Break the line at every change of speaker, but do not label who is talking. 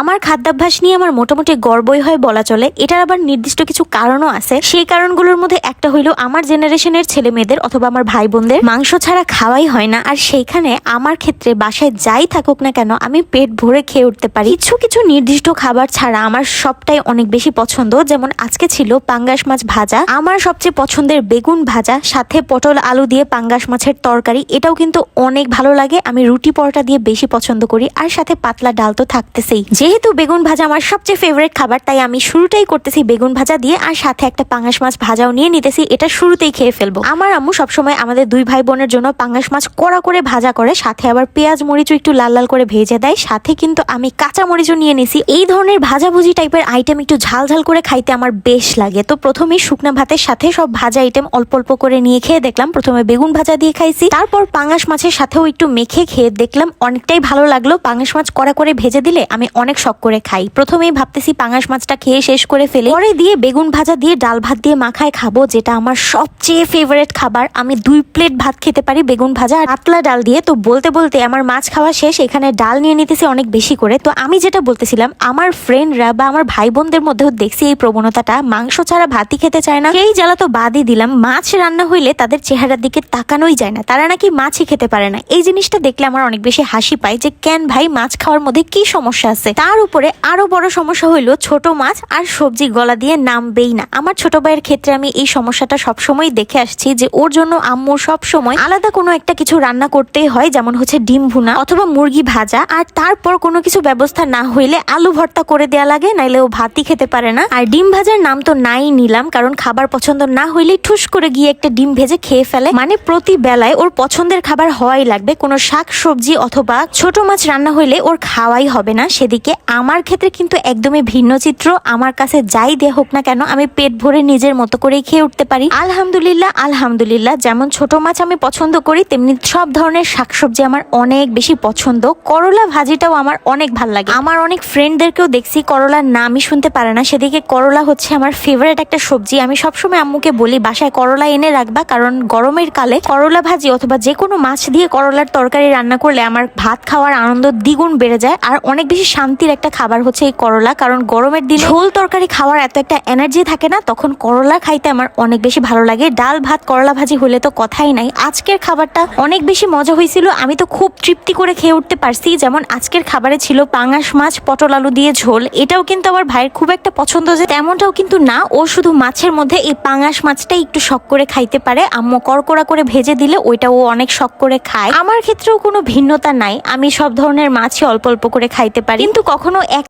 আমার খাদ্যাভ্যাস নিয়ে আমার মোটামুটি গর্বই হয় বলা চলে। এটার আবার নির্দিষ্ট কিছু কারণও আছে। সেই কারণগুলোর মধ্যে একটা হইলো আমার জেনারেশনের ছেলে মেয়েদের অথবা আমার ভাই বোনদের মাংস ছাড়া খাওয়াই হয় না, আর সেইখানে আমার ক্ষেত্রে বাসায় যাই থাকুক না কেন আমি পেট ভরে খেয়ে উঠতে পারি। কিছু কিছু নির্দিষ্ট খাবার ছাড়া আমার সবটাই অনেক বেশি পছন্দ। যেমন আজকে ছিল পাঙ্গাস মাছ ভাজা, আমার সবচেয়ে পছন্দের বেগুন ভাজা, সাথে পটল আলু দিয়ে পাঙ্গাস মাছের তরকারি, এটাও কিন্তু অনেক ভালো লাগে। আমি রুটি পরোটা দিয়ে বেশি পছন্দ করি, আর সাথে পাতলা ডাল তো থাকতেছেই। যেহেতু বেগুন ভাজা আমার সবচেয়ে ফেভারিট খাবার, তাই আমি শুরুটাই করতেছি বেগুন ভাজা দিয়ে, আর সাথে একটা পাঙ্গাস মাছ ভাজাও নিয়ে নিতেছি। এটা শুরুতেই খেয়ে ফেলবো। আমার আম্মু সবসময় আমাদের দুই ভাই বোনের জন্য পাঙ্গাস মাছ কড়া করে ভাজা করে, সাথে আবার পেঁয়াজ মরিচও একটু লাল লাল করে ভেজে দেয়। সাথে কিন্তু আমি কাঁচা মরিচও নিয়ে নিছি। এই ধরনের ভাজাভুজি টাইপের আইটেম একটু ঝাল ঝাল করে খাইতে আমার বেশ লাগে। তো প্রথমেই শুকনা ভাতের সাথে সব ভাজা আইটেম অল্প অল্প করে নিয়ে খেয়ে দেখলাম। প্রথমে বেগুন ভাজা দিয়ে খাইছি, তারপর পাঙ্গাস মাছের সাথেও একটু মেখে খেয়ে দেখলাম অনেকটাই ভালো লাগলো। পাঙ্গাস মাছ কড়া করে ভেজে দিলে আমি অনেক শখ করে খাই। প্রথমেই ভাবতেছি পাঙ্গাস মাছটা খেয়ে শেষ করে ফেলে পরে দিয়ে বেগুন ভাজা দিয়ে ডাল ভাত দিয়ে মাখায় খাবো, যেটা আমার সবচেয়ে ফেভারিট খাবার। আমি 2 প্লেট ভাত খেতে পারি বেগুন ভাজা আর পাতলা ডাল দিয়ে। তো বলতে বলতে আমার মাছ খাওয়া শেষ, এখানে ডাল নিয়ে নিতেছি অনেক বেশি করে। তো আমি যেটা বলতেছিলাম, আমার ফ্রেন্ডরা বা আমার ভাই বোনদের মধ্যেও দেখছি এই প্রবণতাটা, মাংস ছাড়া ভাতই খেতে চায় না। সেই জ্বালা তো বাদই দিলাম, মাছ রান্না হইলে তাদের চেহারার দিকে তাকানোই যায় না, তারা নাকি মাছই খেতে পারে না। এই জিনিসটা দেখলে আমার অনেক বেশি হাসি পায় যে কেন ভাই, মাছ খাওয়ার মধ্যে কি সমস্যা আছে। তার উপরে আরো বড় সমস্যা হইলো ছোট মাছ আর সবজি গলা দিয়ে নামবেই না। আমার ছোট ভাইয়ের ক্ষেত্রে আমি এই সমস্যাটা সবসময় দেখে আসছি যে ওর জন্য আম্মু সবসময় আলাদা কোনো একটা কিছু রান্না করতেই হয়, যেমন হচ্ছে ডিম ভুনা অথবা মুরগি ভাজা, আর তারপর কোনো কিছু ব্যবস্থা না হইলে আলু ভর্তা করে দেয়া লাগে, নাইলে ও ভাতই খেতে পারে না। আর ডিম ভাজার নাম তো নাই নিলাম, কারণ খাবার পছন্দ না হইলে ঠুস করে গিয়ে একটা ডিম ভেজে খেয়ে ফেলে। মানে প্রতি বেলায় ওর পছন্দের খাবার হওয়াই লাগবে। কোনো শাক সবজি অথবা ছোট মাছ রান্না হইলে ওর খাওয়াই হবে না। সেদিকে আমার ক্ষেত্রে কিন্তু একদমই ভিন্ন চিত্র। আমার কাছে যাই দেয়া হোক না কেন আমি পেট ভরে নিজের মতো করেই খেয়ে উঠতে পারি। আলহামদুলিল্লাহ আলহামদুলিল্লাহ। যেমন ছোট মাছ আমি পছন্দ করি, তেমনি সব ধরনের শাকসবজি আমার অনেক বেশি পছন্দ। করলা ভাজিটাও আমার অনেক ভালো লাগে। আমার অনেক ফ্রেন্ডদেরকেও দেখছি করলার নামই শুনতে পারে না, সেদিকে করলা হচ্ছে আমার ফেভারিট একটা সবজি। আমি সবসময় আম্মুকে বলি বাসায় করলা এনে রাখবা, কারণ গরমের কালে করলা ভাজি অথবা যে কোনো মাছ দিয়ে করলার তরকারি রান্না করলে আমার ভাত খাওয়ার আনন্দ দ্বিগুণ বেড়ে যায়। আর অনেক বেশি শান্তির একটা খাবার হচ্ছে এই করলা, কারণ গরমের দিনে ঝোল তরকারি খাওয়ার এত একটা এনার্জি থাকে না, তখন করলা খাইতে আমার অনেক বেশি ভালো লাগে। ডাল ভাত করলা ভাজি হলে তো কথাই নাই। আজকের খাবারটা অনেক বেশি মজা হয়েছিল, আমি তো খুব তৃপ্তি করে খেয়ে উঠতে পারছি। যেমন আজকের খাবারে ছিল পাঙ্গাস মাছ পটল আলু দিয়ে ঝোল, এটাও কিন্তু আমার ভাইয়ের খুব একটা পছন্দ যে তেমনটাও কিন্তু না। ও শুধু মাছের মধ্যে এই পাঙ্গাস মাছটাই একটু শখ করে খাইতে পারে। আম্মু করকড়া করে ভেজে দিলে ওইটা ও অনেক শখ করে খায়। আমার ক্ষেত্রেও কোনো ভিন্নতা নাই, আমি সব ধরনের মাছই অল্প অল্প করে খাইতে পারি, কিন্তু কখনো এক